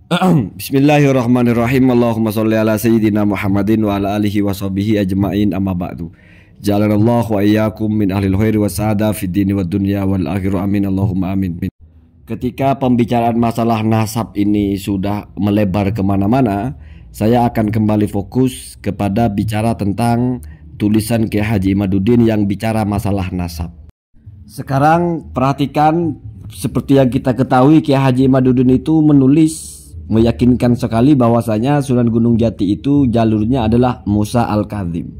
Bismillahirrahmanirrahim. Allahumma sholli ala sayyidina Muhammadin wa ala alihi wa sahbihi ajma'in, amma ba'du. Ja'alanallahu wa iyyakum min ahlil khairi wa sa'ada fid dini wad dunya wal akhirah, amin Allahumma amin. Ketika pembicaraan masalah nasab ini sudah melebar kemana-mana, saya akan kembali fokus kepada bicara tentang tulisan Kiai Haji Imaduddin yang bicara masalah nasab. Sekarang perhatikan, seperti yang kita ketahui, Kiai Haji Imaduddin itu menulis meyakinkan sekali bahwasanya Sunan Gunung Jati itu jalurnya adalah Musa Al-Kadzim.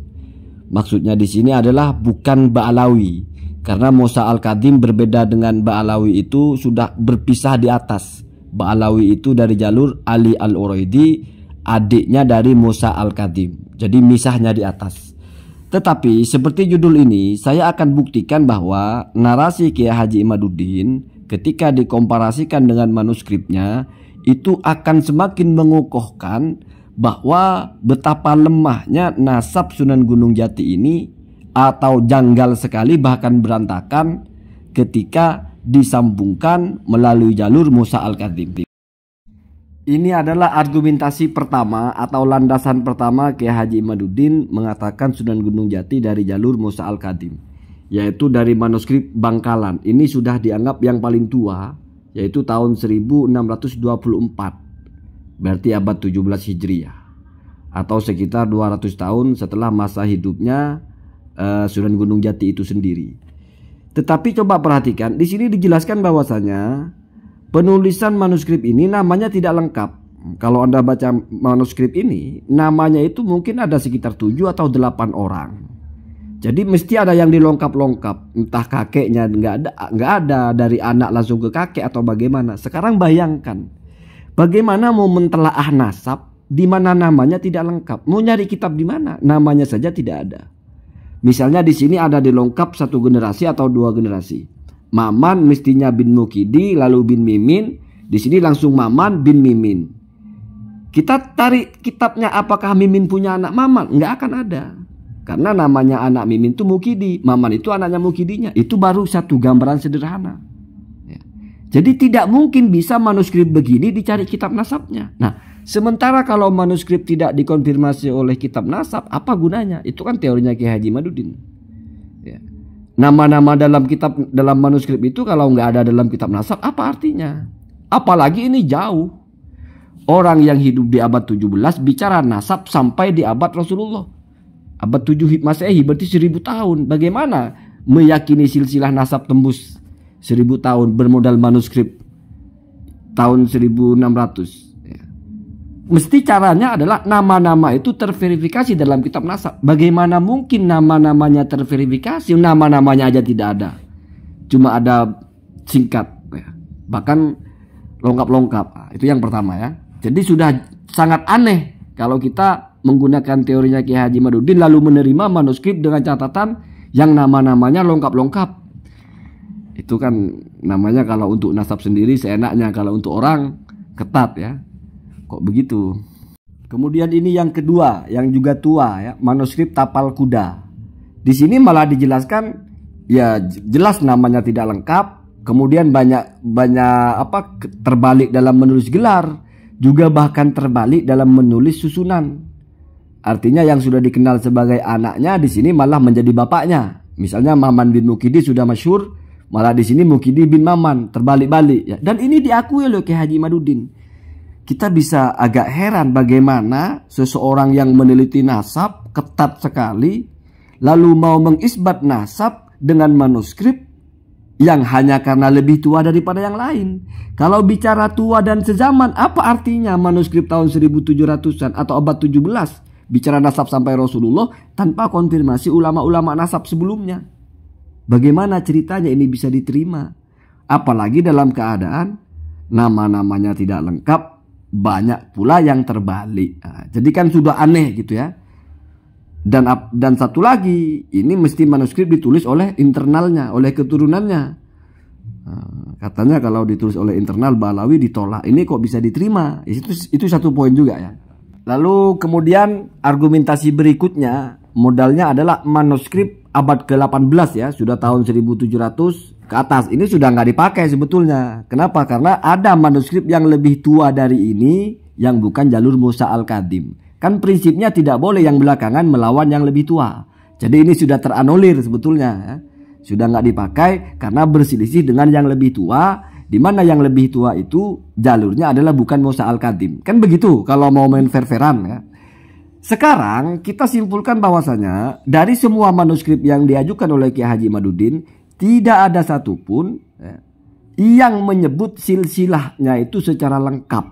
Maksudnya di sini adalah bukan Ba'alawi, karena Musa Al-Kadzim berbeda dengan Ba'alawi, itu sudah berpisah di atas. Ba'alawi itu dari jalur Ali Al-Uraidi, adiknya dari Musa Al-Kadzim. Jadi misahnya di atas. Tetapi seperti judul ini, saya akan buktikan bahwa narasi Kiai Haji Imaduddin ketika dikomparasikan dengan manuskripnya itu akan semakin mengukuhkan bahwa betapa lemahnya nasab Sunan Gunung Jati ini, atau janggal sekali bahkan berantakan ketika disambungkan melalui jalur Musa Al-Kadzim. Ini adalah argumentasi pertama atau landasan pertama Kiai Haji Imaduddin mengatakan Sunan Gunung Jati dari jalur Musa Al-Kadzim, yaitu dari manuskrip Bangkalan. Ini sudah dianggap yang paling tua, yaitu tahun 1624, berarti abad 17 Hijriah, atau sekitar 200 tahun setelah masa hidupnya Sunan Gunung Jati itu sendiri. Tetapi coba perhatikan, di sini dijelaskan bahwasanya penulisan manuskrip ini namanya tidak lengkap. Kalau Anda baca manuskrip ini, namanya itu mungkin ada sekitar 7 atau 8 orang. Jadi mesti ada yang dilengkap-lengkap, entah kakeknya nggak ada dari anak langsung ke kakek atau bagaimana. Sekarang bayangkan, bagaimana mau mentelaah nasab di mana namanya tidak lengkap? Mau nyari kitab di mana? Namanya saja tidak ada. Misalnya di sini ada dilengkap satu generasi atau 2 generasi. Maman mestinya bin Mukidi, lalu bin Mimin. Di sini langsung Maman bin Mimin. Kita tarik kitabnya, apakah Mimin punya anak Maman? Nggak akan ada. Karena namanya anak Mimin itu Mukidi, Maman itu anaknya Mukidinya. Itu baru satu gambaran sederhana. Ya. Jadi tidak mungkin bisa manuskrip begini dicari kitab nasabnya. Nah, sementara kalau manuskrip tidak dikonfirmasi oleh kitab nasab, apa gunanya? Itu kan teorinya Kiai Haji Imaduddin. Ya. Nama-nama dalam manuskrip itu kalau nggak ada dalam kitab nasab, apa artinya? Apalagi ini jauh. Orang yang hidup di abad 17 bicara nasab sampai di abad Rasulullah. Abad 7 Masehi berarti 1000 tahun. Bagaimana meyakini silsilah nasab tembus 1000 tahun bermodal manuskrip tahun 1600? Ya. Mesti caranya adalah nama-nama itu terverifikasi dalam kitab nasab. Bagaimana mungkin nama-namanya terverifikasi? Nama-namanya aja tidak ada. Cuma ada singkat. Ya. Bahkan lengkap-lengkap. Itu yang pertama ya. Jadi sudah sangat aneh kalau kita menggunakan teorinya Kiai Haji Imaduddin lalu menerima manuskrip dengan catatan yang nama-namanya lengkap-lengkap. Itu kan namanya kalau untuk nasab sendiri seenaknya, kalau untuk orang ketat ya. Kok begitu? Kemudian ini yang kedua, yang juga tua ya, manuskrip Tapal Kuda. Di sini malah dijelaskan ya jelas namanya tidak lengkap, kemudian banyak terbalik dalam menulis gelar, juga bahkan terbalik dalam menulis susunan. Artinya yang sudah dikenal sebagai anaknya di sini malah menjadi bapaknya. Misalnya Maman bin Mukidi sudah masyhur, malah di sini Mukidi bin Maman, terbalik-balik ya. Dan ini diakui oleh Kiai Haji Imaduddin. Kita bisa agak heran bagaimana seseorang yang meneliti nasab ketat sekali lalu mau mengisbat nasab dengan manuskrip yang hanya karena lebih tua daripada yang lain. Kalau bicara tua dan sezaman, apa artinya manuskrip tahun 1700-an atau abad 17 bicara nasab sampai Rasulullah tanpa konfirmasi ulama-ulama nasab sebelumnya? Bagaimana ceritanya ini bisa diterima? Apalagi dalam keadaan nama-namanya tidak lengkap, banyak pula yang terbalik. Nah, jadi kan sudah aneh gitu ya. Dan satu lagi, ini mesti manuskrip ditulis oleh internalnya, oleh keturunannya. Nah, katanya kalau ditulis oleh internal Ba'alawi ditolak. Ini kok bisa diterima? Itu satu poin juga ya. Lalu kemudian argumentasi berikutnya modalnya adalah manuskrip abad ke-18 ya, sudah tahun 1700 ke atas. Ini sudah nggak dipakai sebetulnya. Kenapa? Karena ada manuskrip yang lebih tua dari ini yang bukan jalur Musa Al-Kadhim. Kan prinsipnya tidak boleh yang belakangan melawan yang lebih tua. Jadi ini sudah teranulir sebetulnya ya. Sudah nggak dipakai karena berselisih dengan yang lebih tua, di mana yang lebih tua itu jalurnya adalah bukan Musa Al-Kadhim. Kan begitu kalau mau main fair-fairan ya. Sekarang kita simpulkan bahwasanya dari semua manuskrip yang diajukan oleh Kiai Haji Imaduddin, tidak ada satupun ya, yang menyebut silsilahnya itu secara lengkap.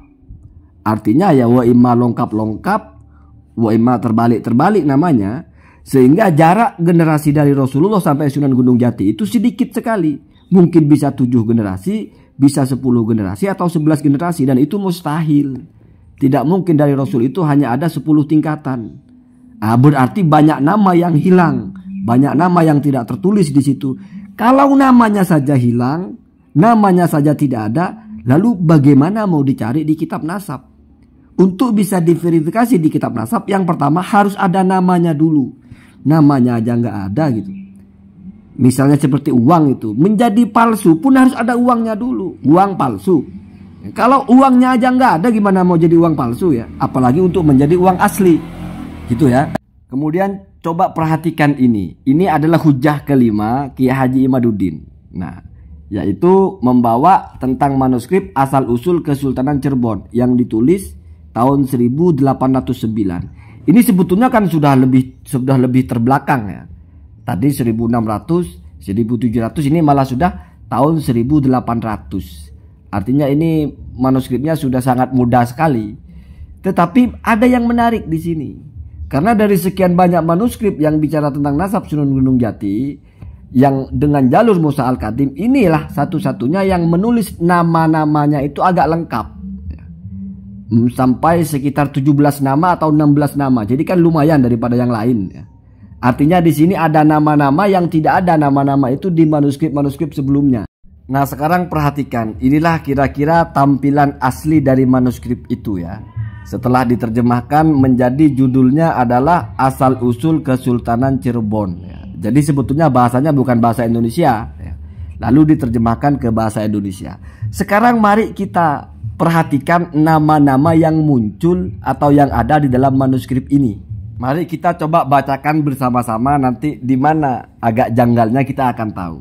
Artinya ya wa imma lengkap-lengkap, wa imma terbalik-terbalik namanya. Sehingga jarak generasi dari Rasulullah sampai Sunan Gunung Jati itu sedikit sekali. Mungkin bisa 7 generasi, bisa 10 generasi atau 11 generasi. Dan itu mustahil. Tidak mungkin dari Rasul itu hanya ada 10 tingkatan. Berarti banyak nama yang hilang. Banyak nama yang tidak tertulis di situ. Kalau namanya saja hilang, namanya saja tidak ada, lalu bagaimana mau dicari di kitab nasab? Untuk bisa diverifikasi di kitab nasab, yang pertama harus ada namanya dulu. Namanya aja nggak ada gitu. Misalnya seperti uang itu, menjadi palsu pun harus ada uangnya dulu. Uang palsu. Kalau uangnya aja nggak ada, gimana mau jadi uang palsu ya? Apalagi untuk menjadi uang asli. Gitu ya. Kemudian coba perhatikan ini. Ini adalah hujah kelima Kiai Haji Imaduddin. Nah, yaitu membawa tentang manuskrip asal-usul Kesultanan Cirebon yang ditulis tahun 1809. Ini sebetulnya kan sudah lebih terbelakang ya. Tadi 1600, 1700, ini malah sudah tahun 1800. Artinya ini manuskripnya sudah sangat muda sekali. Tetapi ada yang menarik di sini. Karena dari sekian banyak manuskrip yang bicara tentang nasab Sunan Gunung Jati yang dengan jalur Musa Al-Kadhim, inilah satu-satunya yang menulis nama-namanya itu agak lengkap. Sampai sekitar 17 nama atau 16 nama. Jadi kan lumayan daripada yang lain ya. Artinya di sini ada nama-nama yang tidak ada nama-nama itu di manuskrip-manuskrip sebelumnya. Nah, sekarang perhatikan, inilah kira-kira tampilan asli dari manuskrip itu ya. Setelah diterjemahkan menjadi judulnya adalah Asal-Usul Kesultanan Cirebon ya. Jadi sebetulnya bahasanya bukan bahasa Indonesia ya. Lalu diterjemahkan ke bahasa Indonesia. Sekarang mari kita perhatikan nama-nama yang muncul atau yang ada di dalam manuskrip ini. Mari kita coba bacakan bersama-sama, nanti di mana agak janggalnya kita akan tahu.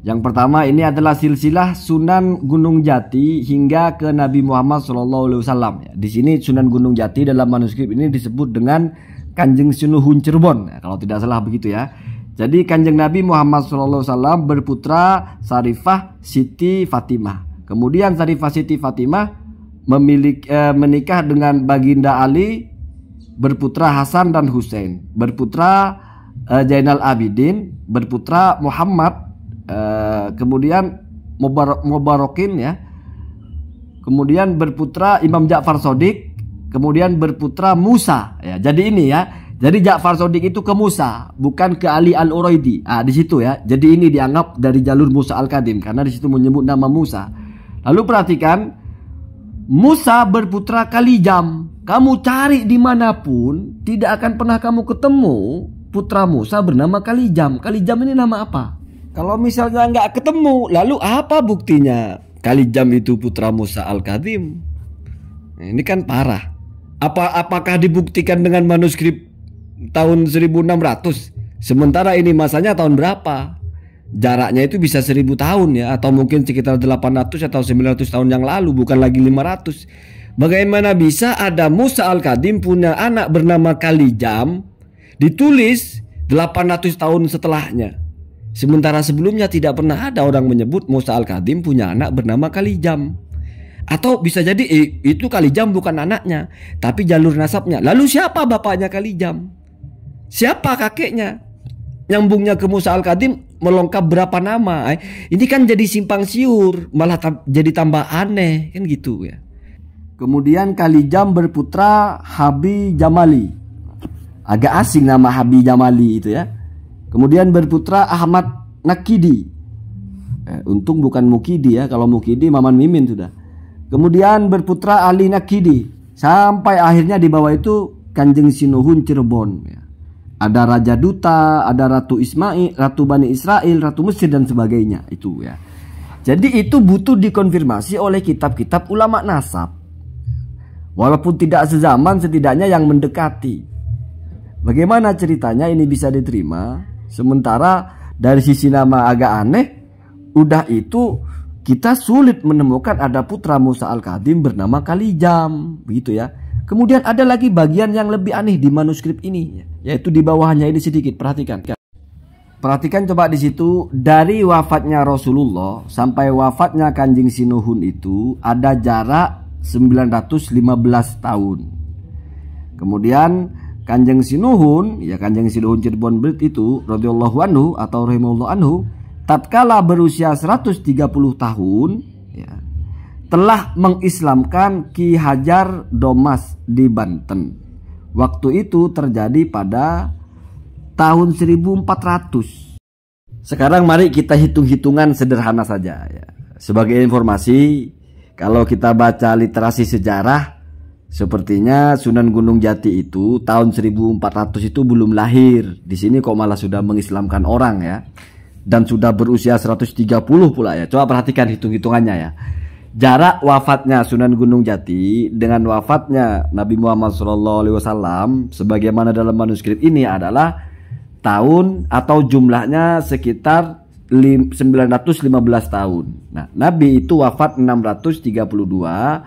Yang pertama ini adalah silsilah Sunan Gunung Jati hingga ke Nabi Muhammad SAW. Di sini Sunan Gunung Jati dalam manuskrip ini disebut dengan Kanjeng Sinuhun Cirebon, kalau tidak salah begitu ya. Jadi Kanjeng Nabi Muhammad SAW berputra Sarifah Siti Fatimah. Kemudian Sarifah Siti Fatimah menikah dengan Baginda Ali, berputra Hasan dan Husain, berputra Zainal Abidin, berputra Muhammad, kemudian Mubarokin ya, kemudian berputra Imam Ja'far Shodiq, kemudian berputra Musa ya. Jadi ini ya, jadi Ja'far Shodiq itu ke Musa, bukan ke Ali Al-Uraidi. Di situ ya. Jadi ini dianggap dari jalur Musa Al-Kadhim karena di situ menyebut nama Musa. Lalu perhatikan, Musa berputra Kalijam. Kamu cari dimanapun, tidak akan pernah kamu ketemu putra Musa bernama Kalijam. Kalijam ini nama apa? Kalau misalnya nggak ketemu, lalu apa buktinya Kalijam itu putra Musa Al-Kadhim? Ini kan parah. Apakah dibuktikan dengan manuskrip tahun 1600? Sementara ini masanya tahun berapa? Jaraknya itu bisa 1000 tahun ya, atau mungkin sekitar 800 atau 900 tahun yang lalu, bukan lagi 500. Bagaimana bisa ada Musa Al-Kadhim punya anak bernama Kalijam ditulis 800 tahun setelahnya? Sementara sebelumnya tidak pernah ada orang menyebut Musa Al-Kadhim punya anak bernama Kalijam. Atau bisa jadi itu Kalijam bukan anaknya, tapi jalur nasabnya. Lalu siapa bapaknya Kalijam? Siapa kakeknya? Nyambungnya ke Musa Al-Kadhim melengkap berapa nama? Ini kan jadi simpang siur, malah jadi tambah aneh kan gitu ya. Kemudian Kalijam berputra Habi Jamali. Agak asing nama Habi Jamali itu ya. Kemudian berputra Ahmad Nakidi. Untung bukan Mukidi ya. Kalau Mukidi Maman Mimin sudah. Kemudian berputra Ali Nakidi. Sampai akhirnya di bawah itu Kanjeng Sinuhun Cirebon ya. ada Raja Duta, ada Ratu Ismail, Ratu Bani Israel, Ratu Mesir dan sebagainya itu ya. Jadi itu butuh dikonfirmasi oleh kitab-kitab ulama nasab. Walaupun tidak sezaman, setidaknya yang mendekati. Bagaimana ceritanya ini bisa diterima? Sementara dari sisi nama agak aneh, udah itu kita sulit menemukan ada putra Musa Al-Kadhim bernama Kalijam, begitu ya. Kemudian ada lagi bagian yang lebih aneh di manuskrip ini, yaitu di bawahnya ini sedikit, perhatikan. Perhatikan coba di situ, dari wafatnya Rasulullah sampai wafatnya Kanjeng Sinuhun itu ada jarak 915 tahun. Kemudian Kanjeng Sinuhun, ya Kanjeng Sinuhun Cirebon Belit itu radhiyallahu anhu atau rahimahullah anhu, tatkala berusia 130 tahun, ya, telah mengislamkan Ki Hajar Domas di Banten. Waktu itu terjadi pada tahun 1400. Sekarang mari kita hitung-hitungan sederhana saja ya. Sebagai informasi, kalau kita baca literasi sejarah, sepertinya Sunan Gunung Jati itu tahun 1400 itu belum lahir. Di sini kok malah sudah mengislamkan orang ya. Dan sudah berusia 130 pula ya. Coba perhatikan hitung-hitungannya ya. Jarak wafatnya Sunan Gunung Jati dengan wafatnya Nabi Muhammad SAW sebagaimana dalam manuskrip ini adalah tahun atau jumlahnya sekitar 915 tahun. Nah, Nabi itu wafat 632.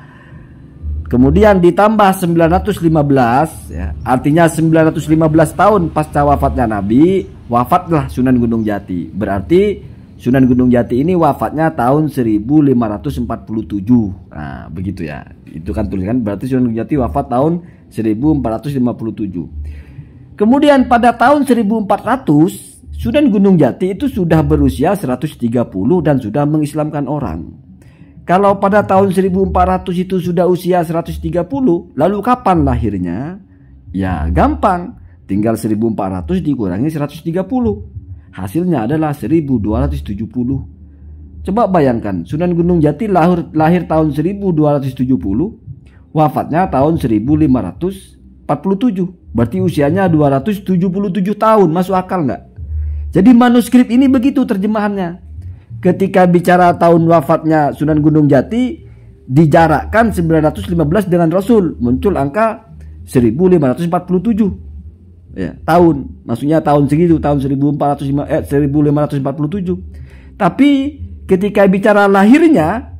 Kemudian ditambah 915 ya, artinya 915 tahun pasca wafatnya Nabi, wafatlah Sunan Gunung Jati. Berarti Sunan Gunung Jati ini wafatnya tahun 1547. Nah, begitu ya. Itu kan tulisan, berarti Sunan Gunung Jati wafat tahun 1457. Kemudian pada tahun 1400, Sunan Gunung Jati itu sudah berusia 130 dan sudah mengislamkan orang. Kalau pada tahun 1400 itu sudah usia 130, lalu kapan lahirnya? Ya gampang, tinggal 1400 dikurangi 130. Hasilnya adalah 1270. Coba bayangkan, Sunan Gunung Jati lahir tahun 1270, wafatnya tahun 1547. Berarti usianya 277 tahun, masuk akal nggak? Jadi manuskrip ini begitu terjemahannya. Ketika bicara tahun wafatnya Sunan Gunung Jati, dijarakkan 915 dengan Rasul, muncul angka 1547. Ya, tahun, maksudnya tahun segitu, tahun 1547. Tapi ketika bicara lahirnya,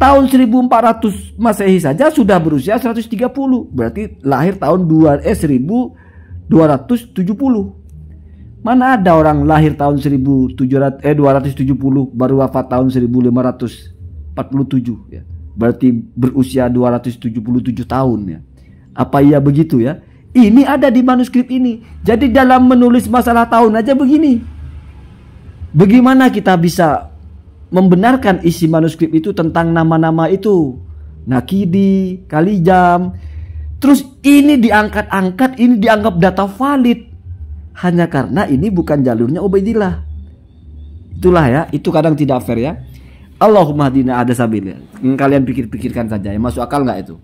tahun 1400 Masehi saja sudah berusia 130. Berarti lahir tahun 1270. Mana ada orang lahir tahun 270 baru wafat tahun 1547 ya. Berarti berusia 277 tahun ya. Apa iya begitu ya? Ini ada di manuskrip ini. Jadi dalam menulis masalah tahun aja begini. Bagaimana kita bisa membenarkan isi manuskrip itu tentang nama-nama itu? Nakidi, Kalijam. Terus ini diangkat-angkat, ini dianggap data valid. Hanya karena ini bukan jalurnya Ubaidillah. Itulah ya, itu kadang tidak fair ya. Allahumma hadina ada sabil. Kalian pikir-pikirkan saja ya, masuk akal nggak itu?